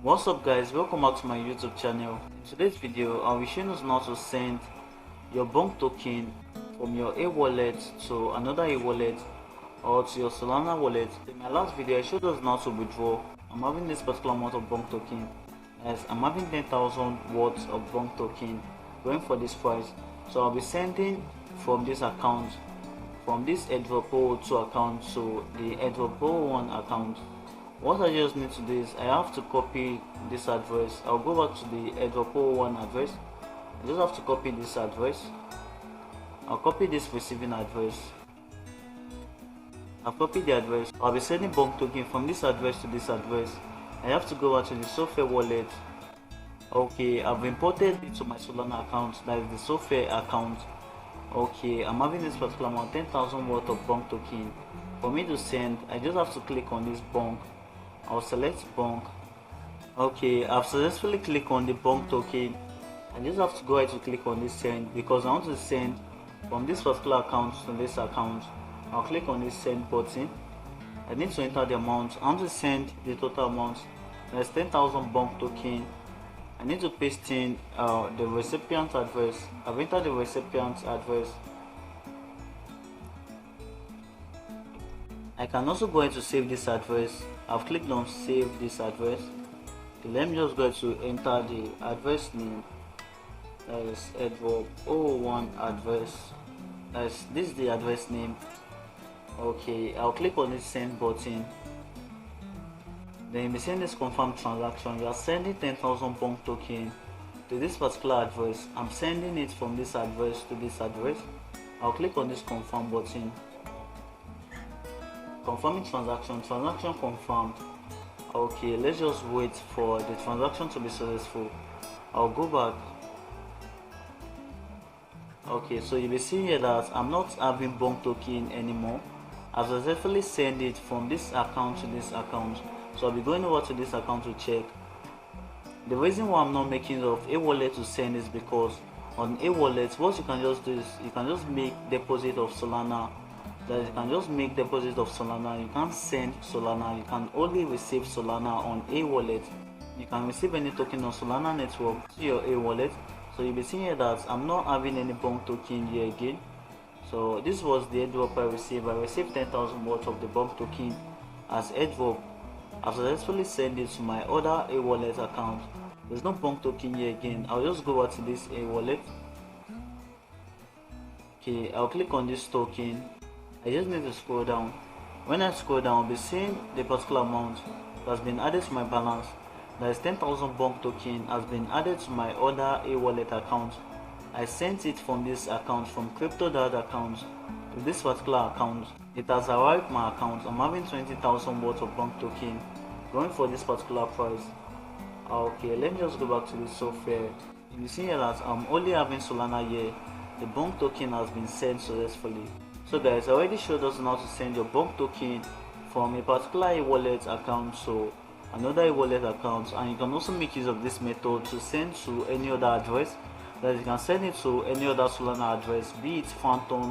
What's up guys, welcome back to my YouTube channel. In today's video I'll be showing us how to send your BONK token from your A wallet to another A wallet or to your Solana wallet. In my last video I showed us how to withdraw. I'm having this particular amount of BONK token, as I'm having 10,000 worth of BONK token going for this price. So I'll be sending from this account, from this Airdrop 2 account to the Airdrop 1 account. What I just need to do is I have to copy this address. I'll go back to the Airdrop 1 address. I just have to copy this address. I'll copy this receiving address. I'll copy the address. I'll be sending BONK token from this address to this address. I have to go back to the Solfare wallet. Okay, I've imported it to my Solana account, that is the Solfare account. Okay, I'm having this particular amount, 10,000 worth of BONK token. For me to send, I just have to click on this BONK. I'll select BONK. Okay, I've successfully clicked on the BONK token. I just have to go ahead to click on this send because I want to send from this particular account to this account. I'll click on this send button. I need to enter the amount. I want to send the total amount. There's 10,000 BONK token. I need to paste in the recipient address. I've entered the recipient address. I can also go ahead to save this address. I've clicked on save this address. Okay, let me just go ahead to enter the address name. That is Airdrop 01 address. This is the address name. Okay, I'll click on this send button. Then you'll be seeing this confirm transaction. You are sending 10,000 BONK token to this particular address. I'm sending it from this address to this address. I'll click on this confirm button. Confirming transaction confirmed. Okay, let's just wait for the transaction to be successful. I'll go back. Okay, so you'll be seeing here that I'm not having BONK token anymore. I've successfully sent it from this account to this account. So I'll be going over to this account to check. The reason why I'm not making use of A wallet to send is because on A wallet, what you can just do is you can just make deposit of Solana. That you can just make deposit of Solana. You can't send Solana. You can only receive Solana on A wallet. You can receive any token on Solana network to your A wallet. So you'll be seeing here that I'm not having any BONK token here again. So this was the airdrop I received. I received 10,000 worth of the BONK token as airdrop. I've successfully sent it to my other A wallet account. There's no BONK token here again. I'll just go back to this A wallet. Okay, I'll click on this token. I just need to scroll down. When I scroll down, I'll be seeing the particular amount that's been added to my balance. That is 10,000 BONK token has been added to my other A wallet account. I sent it from this account, from crypto.dad account to this particular account. It has arrived my account. I'm having 20,000 worth of BONK token going for this particular price. Okay, let me just go back to this software. You see here that I'm only having Solana here. The BONK token has been sent successfully. So guys, I already showed us how to send your BONK token from a particular A wallet account to another A wallet account, and you can also make use of this method to send to any other address. That you can send it to any other Solana address, be it Phantom,